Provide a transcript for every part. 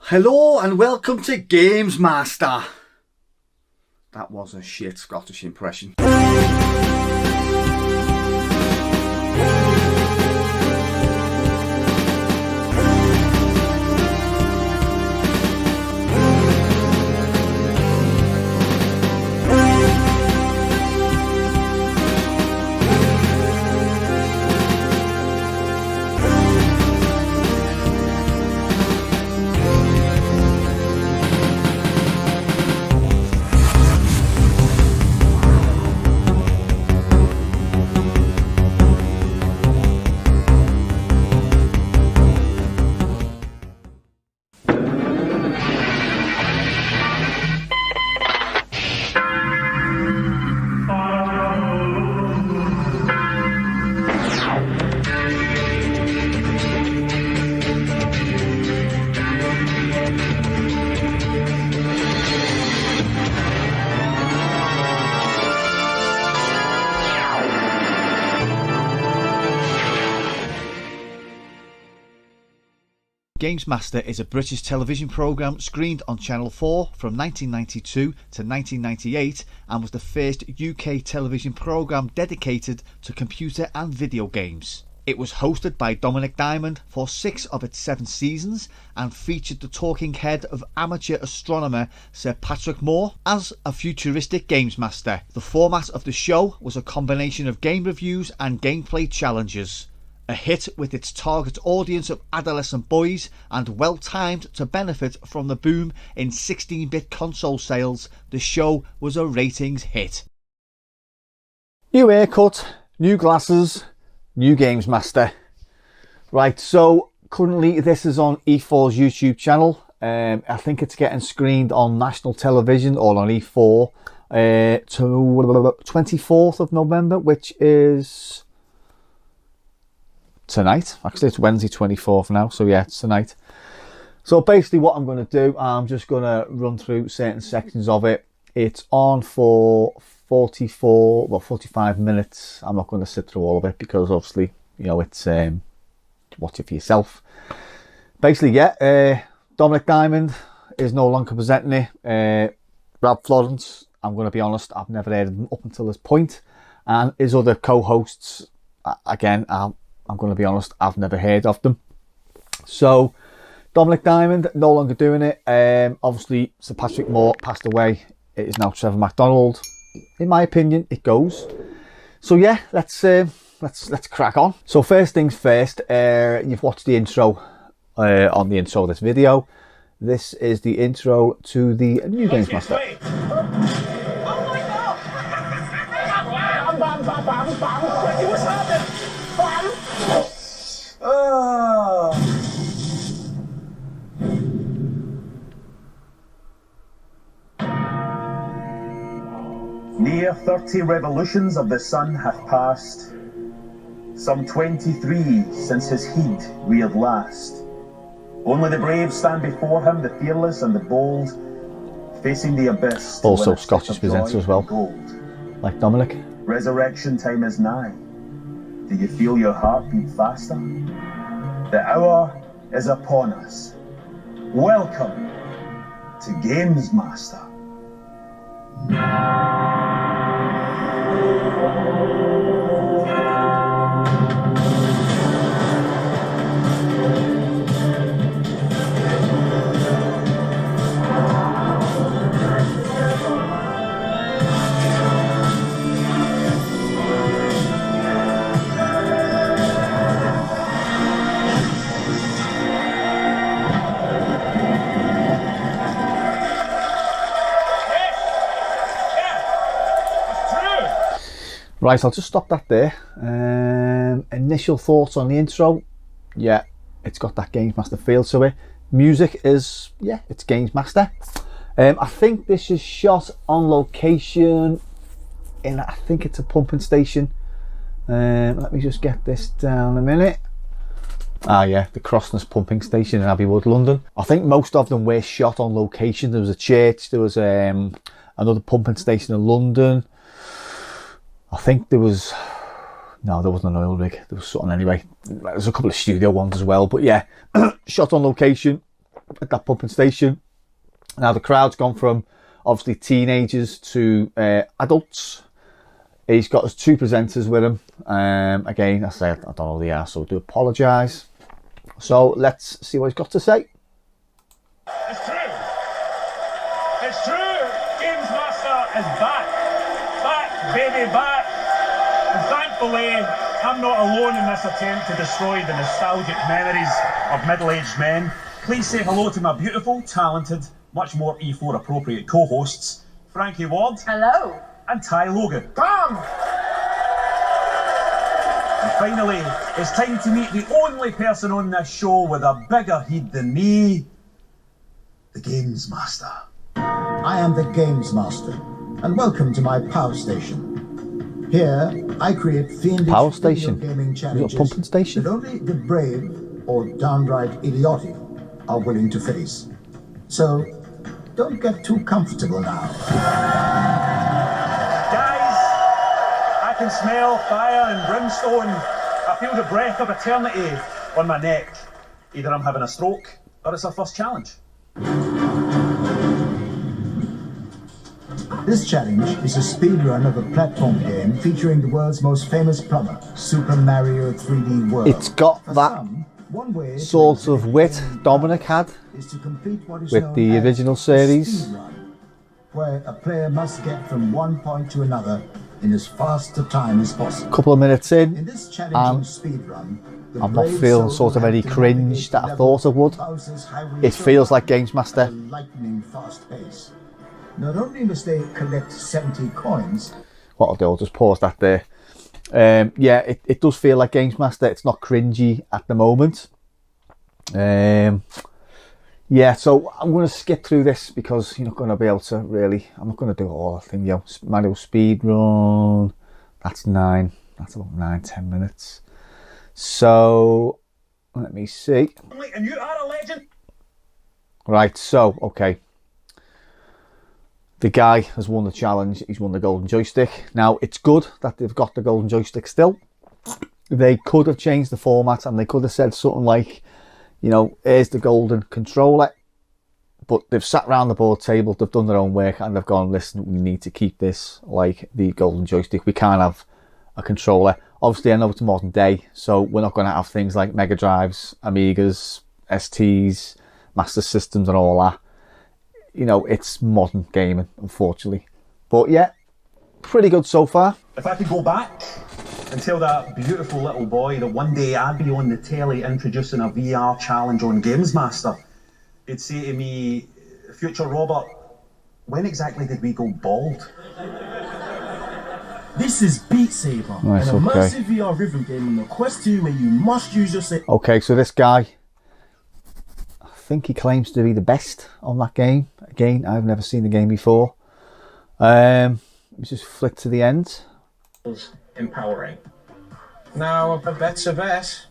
Hello and welcome to Gamesmaster. That was a shit Scottish impression. Gamesmaster is a British television programme screened on Channel 4 from 1992 to 1998 and was the first UK television programme dedicated to computer and video games. It was hosted by Dominic for 6 of its 7 seasons and featured the talking head of amateur astronomer Sir Patrick Moore as a futuristic Gamesmaster. The format of the show was a combination of game reviews and gameplay challenges. A hit with its target audience of adolescent boys and well timed to benefit from the boom in 16-bit console sales, the show was a ratings hit. New haircut, new glasses, new Gamesmaster. Right, so currently this is on E4's YouTube channel. I think it's getting screened on national television or on E4 to 24th of November, which is tonight. Actually, it's Wednesday 24th now, so yeah, it's tonight. So basically what I'm going to do, I'm just going to run through certain sections of it. It's on for 45 minutes. I'm not going to sit through all of it because obviously, you know, it's watch it for yourself. Basically, yeah, Dominic is no longer presenting it. Rab Florence, I'm going to be honest, I've never heard of him up until this point. And his other co-hosts, again, I'm going to be honest, I've never heard of them. So, Dominic no longer doing it. Obviously, Sir Patrick Moore passed away. It is now Trevor McDonald. In my opinion, it goes. So yeah, let's crack on. So first things first, you've watched the intro on the intro of this video. This is the intro to the new Gamesmaster. Oh my god! Bam, bam, bam, bam. What's happening? Bam! Near 30 revolutions of the sun have passed, some 23 since his heat reared last. Only the brave stand before him, the fearless and the bold, facing the abyss. Also Scottish presenter as well, like Dominic. Resurrection time is nigh. Do you feel your heart beat faster? The hour is upon us. Welcome to Gamesmaster. Right, I'll just stop that there. Initial thoughts on the intro. Yeah, it's got that Gamesmaster feel to it. Music is, yeah, it's Gamesmaster. I think this is shot on location in, I think it's a pumping station. Let me just get this down a minute. Ah yeah, the Crossness pumping station in Abbeywood, London. I think most of them were shot on location. There was a church, there was another pumping station in London. I think there was, no, there wasn't an oil rig. There was something anyway. There's a couple of studio ones as well. But yeah, shot on location. at that pumping station. Now the crowd's gone from obviously teenagers to adults. He's got his 2 presenters with him. Again, I say I don't know who they are, so I do apologise. So let's see what he's got to say. It's true. It's true. Gamesmaster is back. Back, baby, back. And thankfully, I'm not alone in this attempt to destroy the nostalgic memories of middle-aged men. Please say hello to my beautiful, talented, much more E4 appropriate co-hosts, Frankie Ward. Hello. And Ty Logan. Come. And finally, it's time to meet the only person on this show with a bigger head than me, the Gamesmaster. I am the Gamesmaster, and welcome to my power station. Here, I create fiendish Power station? gaming Is it a challenges pumping station? that only the brave or downright idiotic are willing to face. So, don't get too comfortable now. Guys, I can smell fire and brimstone. I feel the breath of eternity on my neck. Either I'm having a stroke, or it's our first challenge. This challenge is a speedrun of a platform game featuring the world's most famous plumber, Super Mario 3D World. It's got For that some, one way sort to of wit Dominic had is to complete what is with known the as original a series. speedrun, where a player must get from one point to another in as fast a time as possible. Couple of minutes In in, this challenging and speedrun, the I'm not brave feeling soul sort of will any have to cringe navigate that I levels thought I would. Bowser's highway It feels like at Gamesmaster. a lightning fast pace. Not only must they collect 70 coins, What I'll do, I'll just pause that there. Yeah, it does feel like Gamesmaster. It's not cringy at the moment. Yeah, so I'm going to skip through this because you're not going to be able to really. I'm not going to do all the thing. Mario speed run. That's about 9-10 minutes. So let me see. And you are a legend. Right, so okay. The guy has won the challenge. He's won the golden joystick. Now, it's good that they've got the golden joystick still. They could have changed the format and they could have said something like, you know, here's the golden controller. But they've sat around the board table, they've done their own work, and they've gone, listen, we need to keep this like the golden joystick. We can't have a controller. Obviously, I know it's modern day, so we're not going to have things like Mega Drives, Amigas, STs, Master Systems and all that. You know, it's modern gaming, unfortunately. But yeah, pretty good so far. If I could go back and tell that beautiful little boy that one day I'd be on the telly introducing a VR challenge on Gamesmaster, he'd say to me, future Robert, when exactly did we go bald? This is Beat Saber, Nice, an okay. immersive VR rhythm game on the Quest 2 where you must use your Okay, so this guy, I think he claims to be the best on that game. Again, I've never seen the game before. Let's just flick to the end. Empowering. Now, a bet's a bet.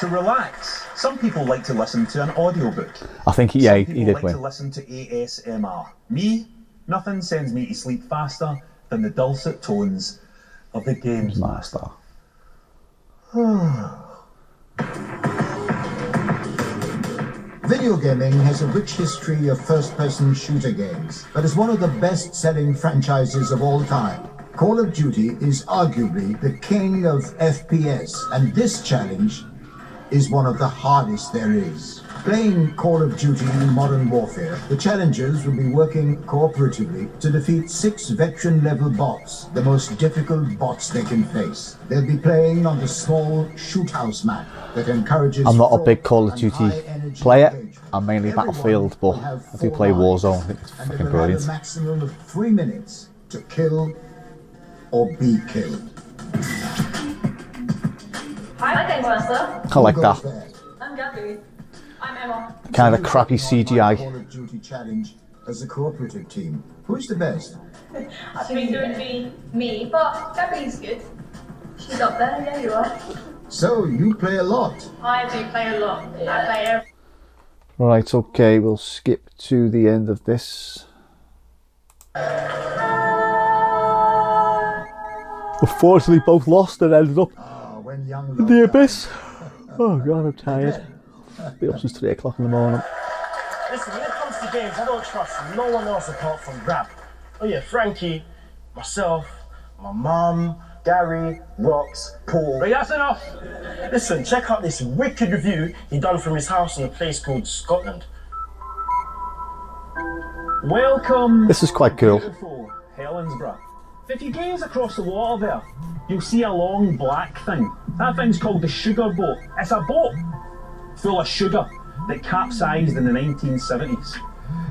To relax, some people like to listen to an audiobook. I think he Some did people like win. to listen to ASMR. Me, nothing sends me to sleep faster than the dulcet tones of the Gamesmaster. video gaming has a rich history of first-person shooter games, but is one of the best-selling franchises of all time. Call of Duty is arguably the king of FPS, and this challenge is one of the hardest there is. Playing Call of Duty Modern Warfare, the challengers will be working cooperatively to defeat 6 veteran-level bots, the most difficult bots they can face. They'll be playing on the small shoot-house map that encourages... I'm not a big Call of and Duty high-energy player. engagement. I'm mainly Everyone Battlefield, but will have I do 4 play lives, Warzone. I think it's and they fucking will brilliant. have a maximum of 3 minutes to kill or be killed. Hi, Gamesmaster. I like Who goes that. there? I'm Gabby. I'm Emma. Kind of crappy Call CGI. of Duty challenge as a cooperative team. Who's the best? I think it would be me, but Gabby's good. She's up there, yeah, you are. So you play a lot. I do play a lot. I play every... Right, okay, we'll skip to the end of this. Unfortunately, both lost and ended up when young The love Abyss. Oh god, I'm tired. Be up since 3 o'clock in the morning. Listen, when it comes to games, I don't trust no one else apart from Rab. Oh yeah, Frankie, myself, my mum, Gary, Rox, Paul. Right, that's enough. Listen, check out this wicked review he done from his house in a place called Scotland. Welcome. This is quite cool. Beautiful Helensburgh. If you gaze across the water there, you'll see a long black thing. That thing's called the sugar boat. It's a boat full of sugar that capsized in the 1970s.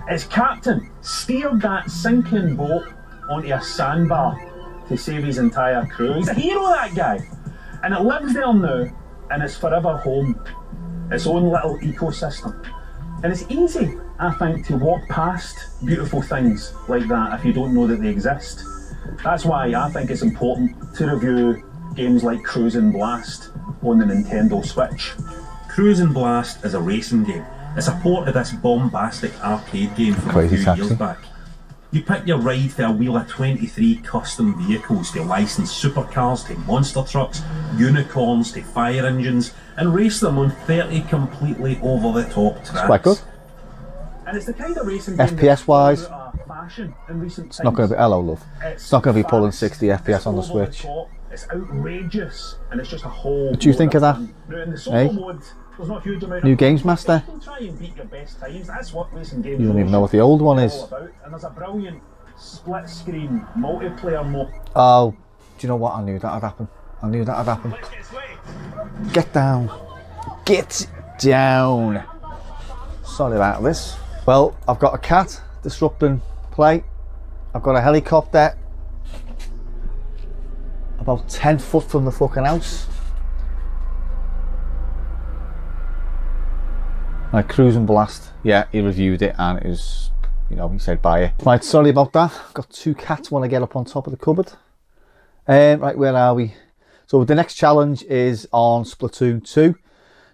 Its captain steered that sinking boat onto a sandbar to save his entire crew. He's a hero, that guy. And it lives there now in its forever home, its own little ecosystem. And it's easy, I think, to walk past beautiful things like that if you don't know that they exist. That's why I think it's important to review games like Cruisin' Blast on the Nintendo Switch. Cruisin' Blast is a racing game. It's a port of this bombastic arcade game from Crazy a few taxi. years back. You pick your ride for a wheel of 23 custom vehicles to licensed supercars to monster trucks, unicorns to fire engines, and race them on 30 completely over-the-top tracks. It's quite good. And it's the kind of racing game FPS wise, fashion in recent it's not going to be, hello love, it's not going to be pulling 60 FPS on the Switch. It's outrageous, and it's just a whole. What do you think of that? Now, in the solo Hey? mode, there's not a huge amount New of Gamesmaster? You can try and beat your best times. That's what racing games You don't even know what are the old one all is. about. And there's a brilliant split-screen multiplayer mode. Oh, do you know what? I knew that'd happen. I knew that'd happen. Let's get sweaty. Get down. Get down. Sorry about this. Well, I've got a cat disrupting play. I've got a helicopter about 10 foot from the fucking house. Right, Cruisin' Blast. Yeah, he reviewed it and it was, you know, he said buy it. Right, sorry about that. I've got 2 cats when I get up on top of the cupboard. Right, where are we? So the next challenge is on Splatoon 2.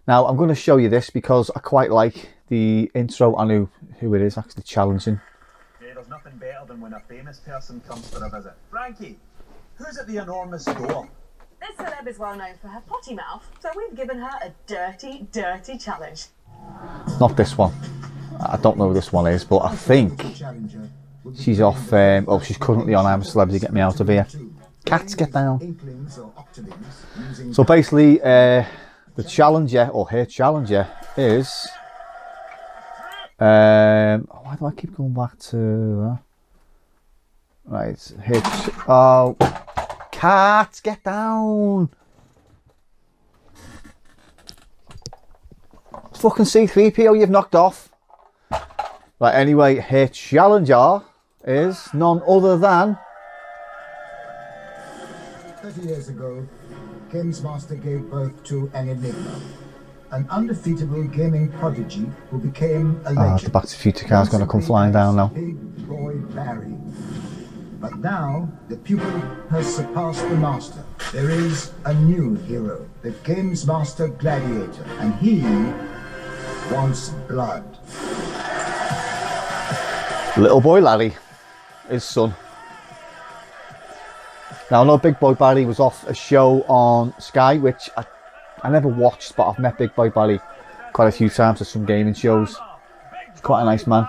Now, I'm going to show you this because I quite like the intro. I know who it is actually challenging. Yeah, there's nothing better than when a famous person comes for a visit. Frankie, who's at the enormous door? This celeb is well known for her potty mouth, so we've given her a dirty, dirty challenge. Not this one. I don't know who this one is, but I think she's off. Oh, she's currently on I'm a Celebrity, Get Me Out of Here. Cats, get down. So basically, the challenger, or her challenger, is... why do I keep going back to that? Right, oh, cats, get down. Fucking C3PO you've knocked off. Right, anyway, her challenger is none other than... 30 years ago, Gamesmaster gave birth to an enigma, an undefeatable gaming prodigy who became a legend. the Back to the Future car's going to come flying down now. Big Boy Barry. But now, the pupil has surpassed the master. There is a new hero, the Gamesmaster Gladiator, and he wants blood. Little boy Larry, his son. Now, I know Big Boy Barry was off a show on Sky, which I never watched, but I've met Big Boy Barry quite a few times at some gaming shows. He's quite a nice man.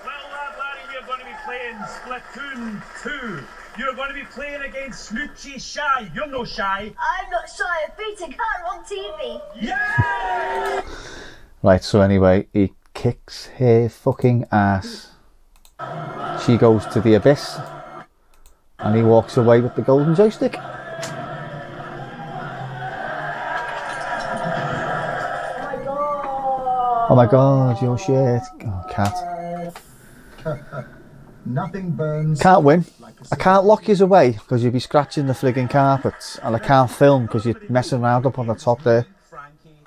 Well, Larry, we are going to be playing Splatoon 2. You're going to be playing against Smoochie Shy. You're no shy. I'm not shy of beating her on TV. Yeah! Right, so anyway, he kicks her fucking ass. She goes to the abyss. And he walks away with the golden joystick. Oh my god, you're shit. Oh, cat. Nothing burns. Can't win. I can't lock yous away because you'll be scratching the frigging carpets. And I can't film because you're messing around up on the top there.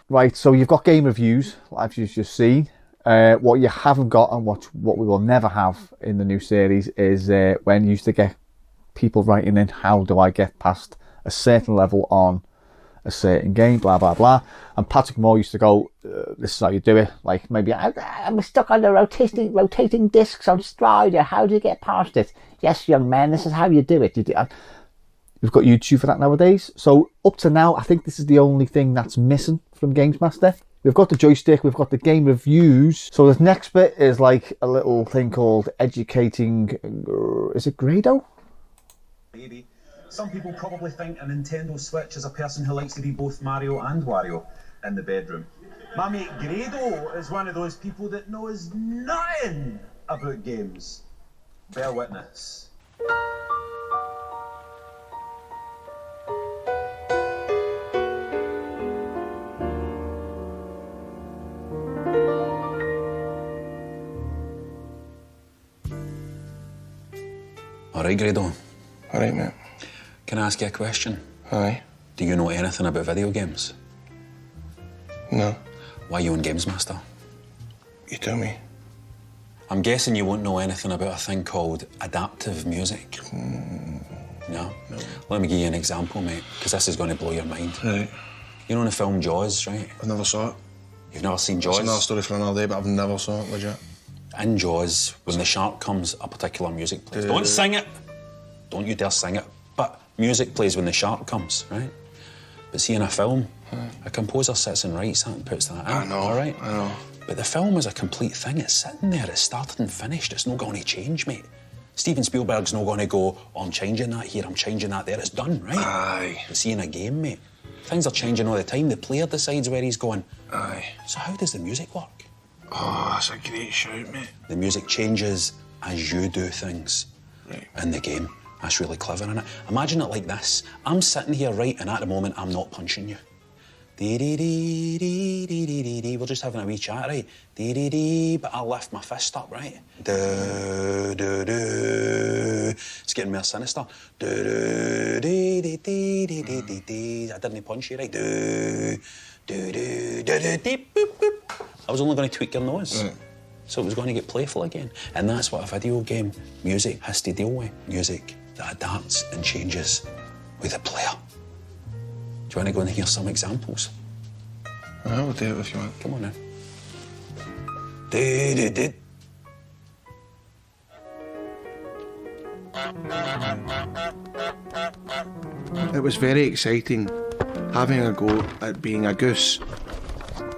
Right, so you've got game reviews, like you've just seen. What you haven't got and what we will never have in the new series is when you used to get people writing in, how do I get past a certain level on a certain game, blah blah blah. And Patrick Moore used to go, this is how you do it. Like, maybe I'm stuck on the rotating discs on Strider. How do you get past it? Yes, young man, this is how you do it. We've got YouTube for that nowadays. So up to now, I think this is the only thing that's missing from Gamesmaster. We've got the joystick, we've got the game reviews. So the next bit is like a little thing called educating, is it Grado? Baby. Some people probably think a Nintendo Switch is a person who likes to be both Mario and Wario in the bedroom. My mate Grado is one of those people that knows nothing about games. Bear witness. Alright, Grado. Alright, mate. Can I ask you a question? Aye. Do you know anything about video games? No. Why are you on Gamesmaster? You tell me. I'm guessing you won't know anything about a thing called adaptive music. No? No. Let me give you an example, mate, because this is going to blow your mind. Right. You know the film Jaws, right? I never saw it. You've never seen Jaws? It's another story for another day, but I've never saw it, legit. In Jaws, when the shark comes, a particular music plays. Don't sing it! Don't you dare sing it. But music plays when the shark comes, right? But see, in a film, a composer sits and writes that and puts that in. I know, all right? I know. But the film is a complete thing. It's sitting there, it's started and finished. It's not going to change, mate. Steven Spielberg's not going to go, oh, I'm changing that here, I'm changing that there. It's done, right? Aye. But see, in a game, mate, things are changing all the time. The player decides where he's going. Aye. So how does the music work? Oh, that's a great shout, mate. The music changes as you do things in the game. That's really clever, isn't it? Imagine it like this. I'm sitting here, right, and at the moment, I'm not punching you. Dee-dee-dee-dee-dee-dee-dee. We're just having a wee chat, right? Dee-dee-dee, but I lift my fist up, right? Do-do-do. It's getting more sinister. Do-do-dee-dee-dee-dee-dee-dee. I didn't punch you, right? Do-do-do-do-dee-boop-boop. I was only going to tweak your nose. So it was going to get playful again. And that's what a video game music has to deal with. Music that adapts and changes with the player. Do you want to go and hear some examples? I will do it if you want. Come on now. It was very exciting having a go at being a goose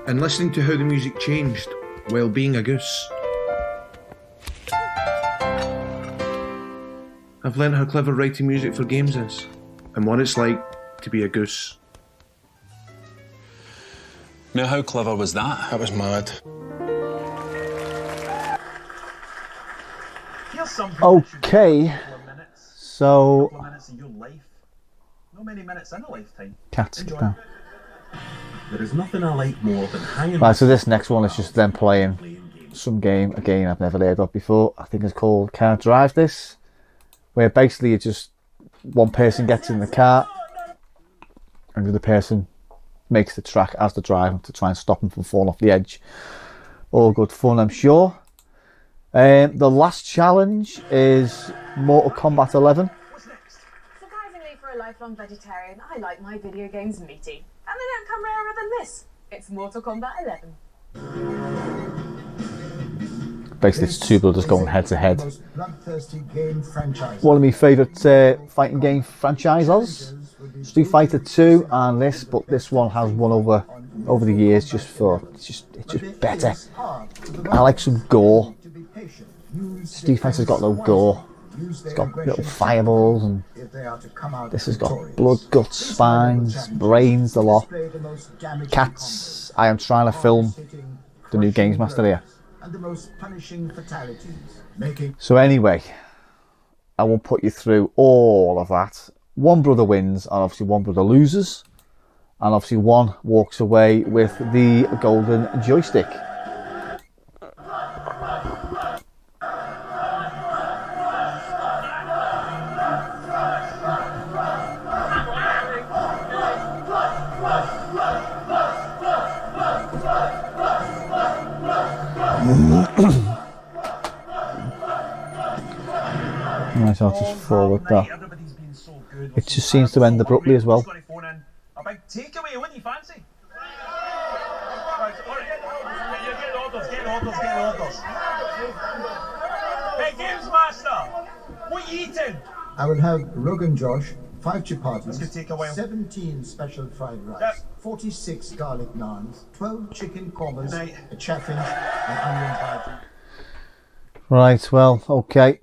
and listening to how the music changed while being a goose. I've learned how clever writing music for games is and what it's like to be a goose. Now, how clever was that? That was mad. Okay, so minutes of your life. No many minutes in a lifetime. Cats down. There is nothing I like more than hanging. Right, so this next one is just them playing some game, a game I've never heard of before. I think it's called Can't Drive This, where basically it's just one person gets in the car and the other person makes the track as they're driving to try and stop them from falling off the edge. All good fun, I'm sure. The last challenge is Mortal Kombat 11. Surprisingly, for a lifelong vegetarian, I like my video games meaty. And they don't come rarer than this. It's Mortal Kombat 11. Basically, it's two brothers going head to head. Bloodthirsty game franchise. One of my favourite fighting game franchises, Street Fighter 2 and this, but this one has won over the years just for it's just better. I like some gore. Street Fighter's got no gore. It's got little fireballs, and this has got blood, guts, spines, brains, the lot. Cats. I am trying to film the new Gamesmaster here. So anyway, I won't put you through all of that. One brother wins, and obviously one brother loses, and obviously one walks away with the golden joystick. Right, I'll just forward that. It just seems to end abruptly as well. A big takeaway, wouldn't you fancy? Get orders. Hey, Gamesmaster, what are you eating? I will have Rogan Josh 5 chapatis, That's gonna take a while. 17 special fried rice, Yep. 46 garlic naans, 12 chicken kormas, Good night. a chaffinch, an onion bhaji. Right, well, okay.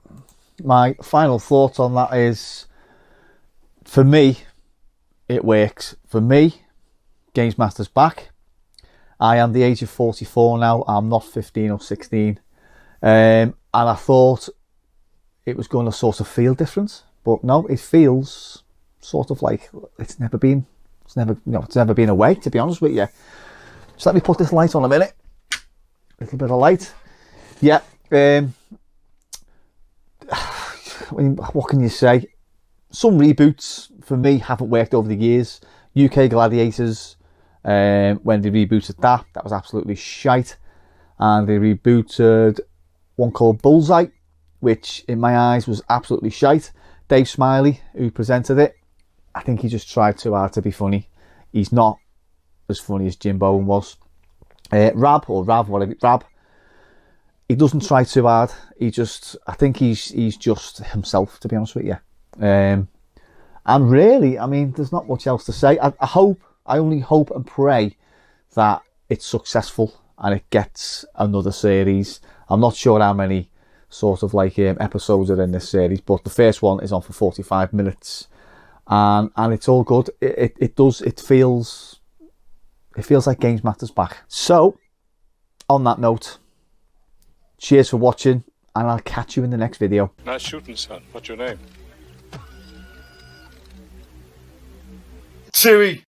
My final thought on that is, for me, it works. For me, Gamesmaster's back. I am the age of 44 now. I'm not 15 or 16. And I thought it was going to sort of feel different, but no, it feels sort of like it's never been away, to be honest with you. Just let me put this light on a minute. A little bit of light. Yeah. I mean, what can you say? Some reboots for me haven't worked over the years. UK Gladiators, when they rebooted that was absolutely shite. And they rebooted one called Bullseye, which in my eyes was absolutely shite. Dave Smiley, who presented it, I think he just tried too hard to be funny. He's not as funny as Jim Bowen was. Rab, he doesn't try too hard. I think he's just himself, to be honest with you. And really, I mean, there's not much else to say. I only hope and pray that it's successful and it gets another series. I'm not sure how many sort of like episodes are in this series, but the first one is on for 45 minutes, and it's all good. It feels like Gamesmaster's back. So, on that note, cheers for watching, and I'll catch you in the next video. Nice shooting, son. What's your name? Chewy.